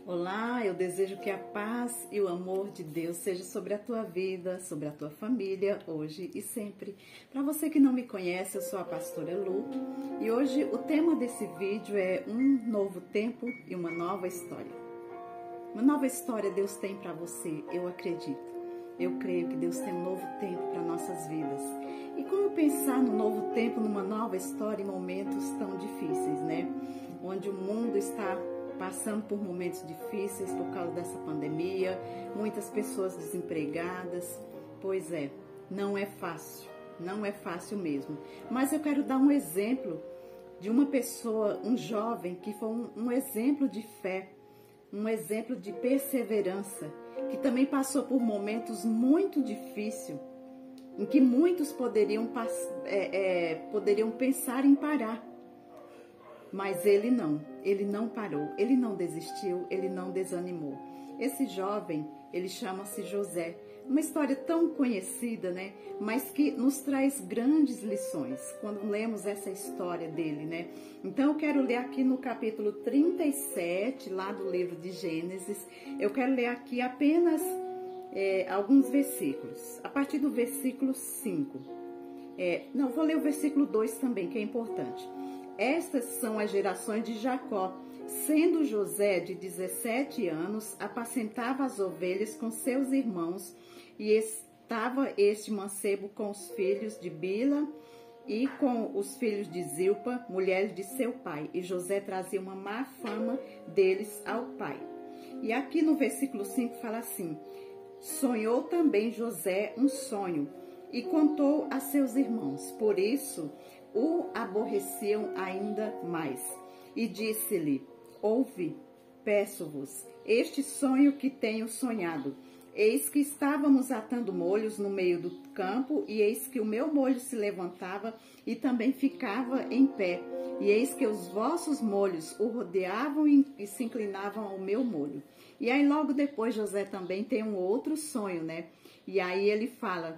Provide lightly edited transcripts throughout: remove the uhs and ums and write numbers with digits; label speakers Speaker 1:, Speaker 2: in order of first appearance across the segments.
Speaker 1: Olá, eu desejo que a paz e o amor de Deus seja sobre a tua vida, sobre a tua família, hoje e sempre. Para você que não me conhece, eu sou a pastora Lu e hoje o tema desse vídeo é um novo tempo e uma nova história. Uma nova história Deus tem para você, eu acredito. Eu creio que Deus tem um novo tempo para nossas vidas. E como pensar no novo tempo, numa nova história em momentos tão difíceis, né? Onde o mundo está passando por momentos difíceis por causa dessa pandemia, muitas pessoas desempregadas. Pois é, não é fácil mesmo. Mas eu quero dar um exemplo de uma pessoa, um jovem que foi um exemplo de fé, um exemplo de perseverança, que também passou por momentos muito difíceis, em que muitos poderiam pensar em parar. Mas ele não parou, ele não desistiu, ele não desanimou. Esse jovem, ele chama-se José. Uma história tão conhecida, né? Mas que nos traz grandes lições quando lemos essa história dele, né? Então eu quero ler aqui no capítulo 37, lá do livro de Gênesis. Eu quero ler aqui apenas alguns versículos. A partir do versículo 5. Vou ler o versículo 2 também, que é importante. Estas são as gerações de Jacó. Sendo José de 17 anos, apacentava as ovelhas com seus irmãos, e estava este mancebo com os filhos de Bila e com os filhos de Zilpa, mulheres de seu pai. E José trazia uma má fama deles ao pai. E aqui no versículo 5 fala assim: sonhou também José um sonho e contou a seus irmãos. Por isso o aborreciam ainda mais. E disse-lhe: ouve, peço-vos, este sonho que tenho sonhado. Eis que estávamos atando molhos no meio do campo, e eis que o meu molho se levantava e também ficava em pé. E eis que os vossos molhos o rodeavam e se inclinavam ao meu molho. E aí logo depois José também tem um outro sonho, né? E aí ele fala: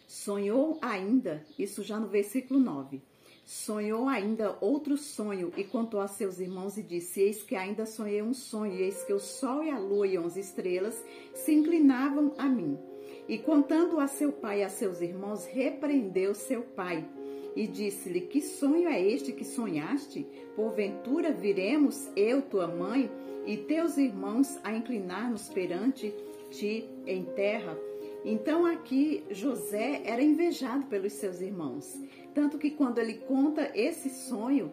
Speaker 1: sonhou ainda, isso já no versículo 9. Sonhou ainda outro sonho e contou a seus irmãos e disse: eis que ainda sonhei um sonho, e eis que o sol e a lua e 11 estrelas se inclinavam a mim. E contando a seu pai e a seus irmãos, repreendeu seu pai e disse-lhe: que sonho é este que sonhaste? Porventura viremos eu, tua mãe e teus irmãos a inclinar-nos perante ti em terra? Então aqui José era invejado pelos seus irmãos. Tanto que quando ele conta esse sonho,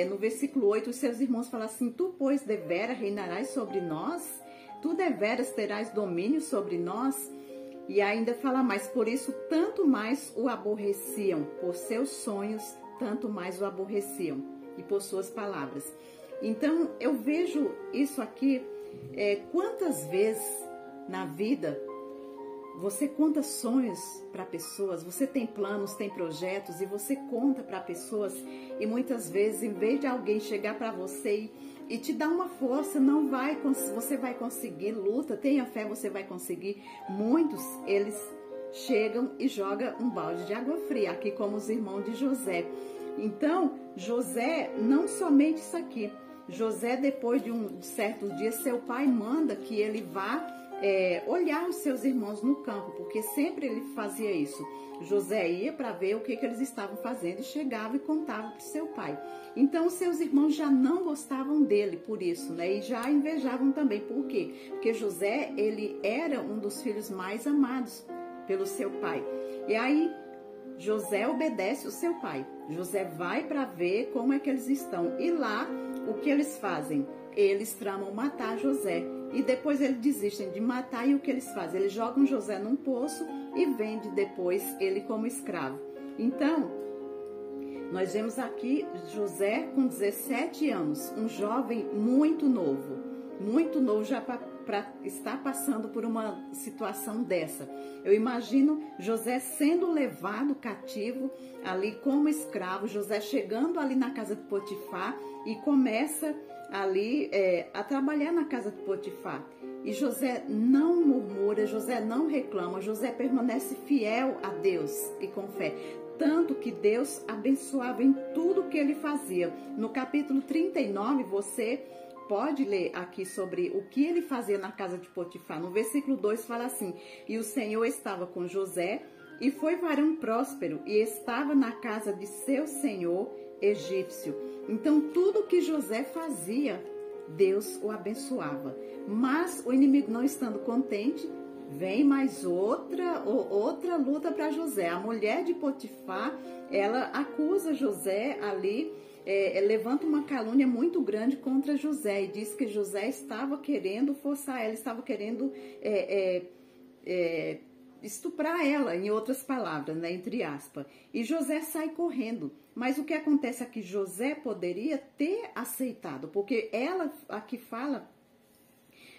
Speaker 1: no versículo 8, os seus irmãos falam assim: tu, pois, deveras reinarás sobre nós? Tu deveras terás domínio sobre nós? E ainda fala mais: por isso tanto mais o aborreciam, por seus sonhos, tanto mais o aborreciam, e por suas palavras. Então eu vejo isso aqui, quantas vezes na vida você conta sonhos para pessoas, você tem planos, tem projetos e você conta para pessoas, e muitas vezes, em vez de alguém chegar para você e te dar uma força, você vai conseguir, luta, tenha fé, você vai conseguir. Muitos, eles chegam e jogam um balde de água fria, aqui como os irmãos de José. Então, José, não somente isso aqui, José, depois de certos dias, seu pai manda que ele vá olhar os seus irmãos no campo, porque sempre ele fazia isso. José ia para ver o que eles estavam fazendo e chegava e contava para o seu pai. Então os seus irmãos já não gostavam dele por isso, né? E já invejavam também. Por quê? Porque José, ele era um dos filhos mais amados pelo seu pai. E aí José obedece o seu pai. José vai para ver como é que eles estão. E lá, o que eles fazem? Eles tramam matar José. E depois eles desistem de matar, e o que eles fazem? Eles jogam José num poço e vendem depois ele como escravo. Então, nós vemos aqui José com 17 anos, um jovem muito novo já para estar passando por uma situação dessa. Eu imagino José sendo levado cativo ali como escravo, José chegando ali na casa de Potifar e começa ali a trabalhar na casa de Potifar. E José não murmura, José não reclama, José permanece fiel a Deus e com fé. Tanto que Deus abençoava em tudo que ele fazia. No capítulo 39, você pode ler aqui sobre o que ele fazia na casa de Potifar. No versículo 2 fala assim: e o Senhor estava com José, e foi varão próspero, e estava na casa de seu senhor egípcio. Então, tudo que José fazia, Deus o abençoava. Mas o inimigo, não estando contente, vem mais outra luta para José. A mulher de Potifar, ela acusa José ali, levanta uma calúnia muito grande contra José e diz que José estava querendo forçar ela, estava querendo estuprar ela, em outras palavras, né, entre aspas. E José sai correndo. Mas o que acontece aqui? José poderia ter aceitado, porque ela aqui fala,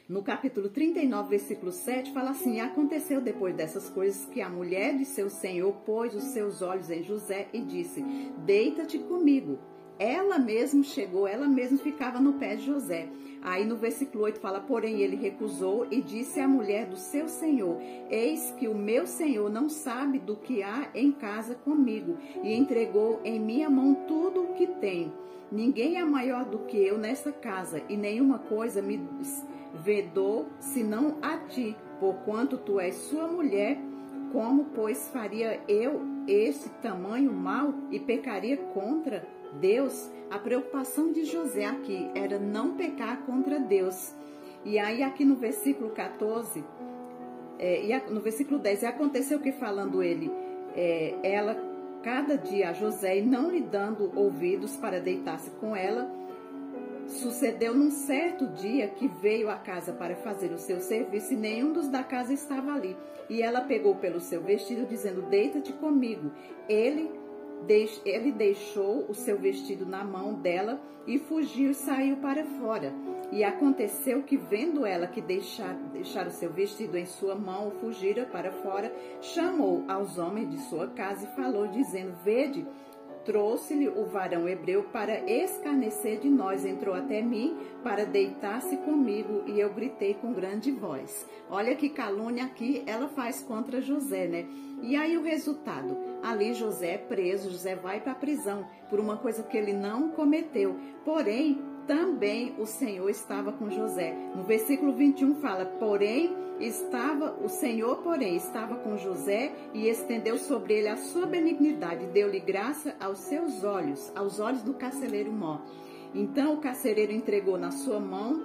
Speaker 1: no capítulo 39, versículo 7, fala assim: aconteceu depois dessas coisas que a mulher de seu senhor pôs os seus olhos em José e disse: deita-te comigo. Ela mesma chegou, ela mesma ficava no pé de José. Aí no versículo 8 fala: porém ele recusou e disse à mulher do seu senhor: eis que o meu senhor não sabe do que há em casa comigo, e entregou em minha mão tudo o que tem. Ninguém é maior do que eu nesta casa, e nenhuma coisa me vedou senão a ti, porquanto tu és sua mulher. Como, pois, faria eu esse tamanho mal e pecaria contra Deus? A preocupação de José aqui era não pecar contra Deus. E aí aqui no versículo 14, no versículo 10, aconteceu que falando ele, ela cada dia a José, e não lhe dando ouvidos para deitar-se com ela, sucedeu num certo dia que veio à casa para fazer o seu serviço, e nenhum dos da casa estava ali. E ela pegou pelo seu vestido, dizendo: deita-te comigo. Ele deixou o seu vestido na mão dela e fugiu e saiu para fora. E aconteceu que, vendo ela que deixar o seu vestido em sua mão, fugira para fora, chamou aos homens de sua casa e falou, dizendo: vede, trouxe-lhe o varão hebreu para escarnecer de nós, entrou até mim para deitar-se comigo, e eu gritei com grande voz. Olha que calúnia aqui ela faz contra José, né? E aí o resultado, ali José é preso, José vai para a prisão por uma coisa que ele não cometeu, porém também o Senhor estava com José. No versículo 21 fala: o Senhor, porém, estava com José e estendeu sobre ele a sua benignidade, deu-lhe graça aos seus olhos, aos olhos do carcereiro mor. Então o carcereiro entregou na sua mão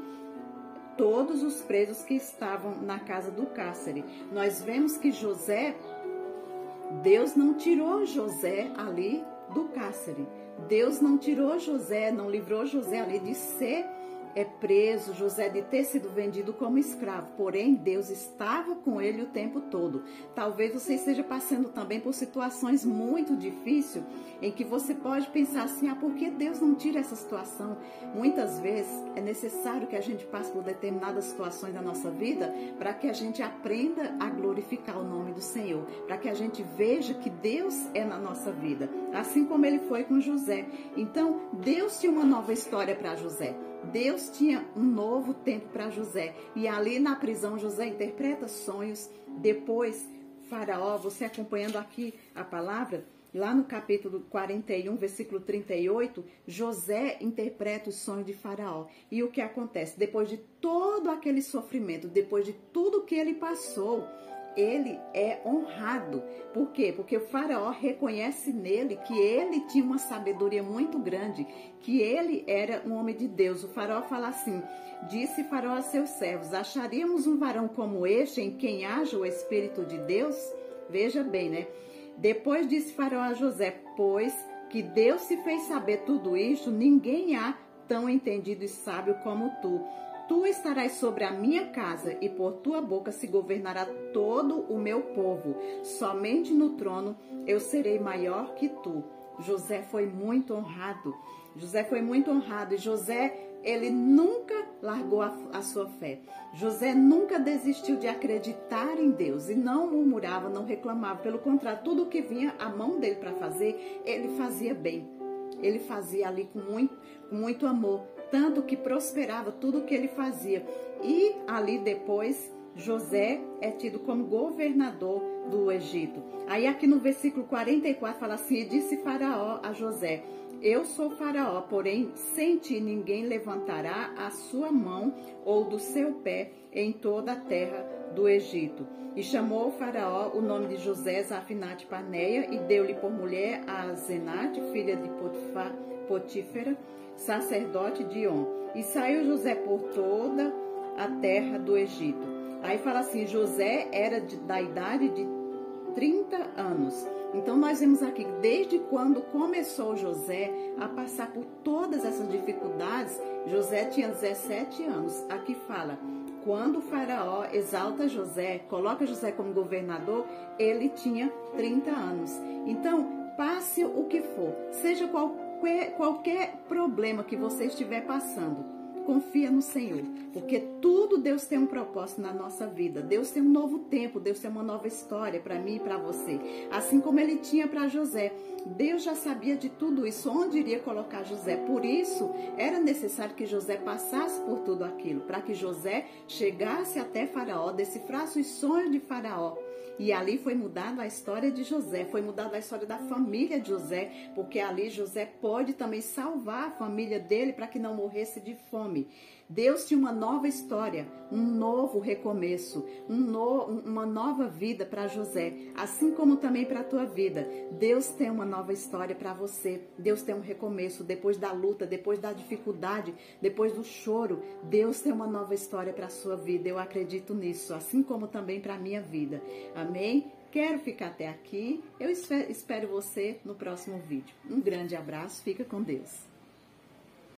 Speaker 1: todos os presos que estavam na casa do cárcere. Nós vemos que Deus não tirou José ali do cárcere. Deus não tirou José, não livrou José ali de ser preso, José de ter sido vendido como escravo. Porém, Deus estava com ele o tempo todo. Talvez você esteja passando também por situações muito difíceis, em que você pode pensar assim: por que Deus não tira essa situação? Muitas vezes é necessário que a gente passe por determinadas situações da nossa vida para que a gente aprenda a glorificar o nome do Senhor, para que a gente veja que Deus é na nossa vida, assim como ele foi com José. Então, Deus tinha uma nova história para José. Deus tinha um novo tempo para José. E ali na prisão, José interpreta sonhos. Depois, Faraó, você acompanhando aqui a palavra, lá no capítulo 41, versículo 38, José interpreta os sonhos de Faraó. E o que acontece? Depois de todo aquele sofrimento, depois de tudo que ele passou, ele é honrado. Por quê? Porque o Faraó reconhece nele que ele tinha uma sabedoria muito grande, que ele era um homem de Deus. O Faraó fala assim: disse Faraó a seus servos: acharíamos um varão como este em quem haja o Espírito de Deus? Veja bem, né? Depois disse Faraó a José: pois que Deus se fez saber tudo isto, ninguém há tão entendido e sábio como tu. Tu estarás sobre a minha casa, e por tua boca se governará todo o meu povo. Somente no trono eu serei maior que tu. José foi muito honrado. José foi muito honrado. E José, ele nunca largou a sua fé. José nunca desistiu de acreditar em Deus. E não murmurava, não reclamava. Pelo contrário, tudo que vinha à mão dele para fazer, ele fazia bem. Ele fazia ali com muito amor. Tanto que prosperava tudo o que ele fazia. E ali depois, José é tido como governador do Egito. Aí aqui no versículo 44 fala assim: e disse Faraó a José: Eu sou Faraó, porém sem ti ninguém levantará a sua mão ou do seu pé em toda a terra do Egito. E chamou o Faraó o nome de José Zafinate Paneia e deu-lhe por mulher a Zenate, filha de Potífera, sacerdote de On. E saiu José por toda a terra do Egito. Aí fala assim, José era da idade de 30 anos. Então nós vemos aqui, desde quando começou José a passar por todas essas dificuldades, José tinha 17 anos. Aqui fala, quando o Faraó exalta José, coloca José como governador, ele tinha 30 anos. Então, passe o que for, seja qualquer problema que você estiver passando, confia no Senhor, porque tudo Deus tem um propósito na nossa vida. Deus tem um novo tempo, Deus tem uma nova história para mim e para você. Assim como ele tinha para José. Deus já sabia de tudo isso, onde iria colocar José. Por isso, era necessário que José passasse por tudo aquilo, para que José chegasse até Faraó, decifrasse os sonhos de Faraó. E ali foi mudada a história de José, foi mudada a história da família de José, porque ali José pode também salvar a família dele para que não morresse de fome. Deus tinha uma nova história, um novo recomeço, uma nova vida para José, assim como também para a tua vida. Deus tem uma nova história para você, Deus tem um recomeço, depois da luta, depois da dificuldade, depois do choro, Deus tem uma nova história para a sua vida. Eu acredito nisso, assim como também para a minha vida. Amém? Quero ficar até aqui, eu espero você no próximo vídeo. Um grande abraço, fica com Deus.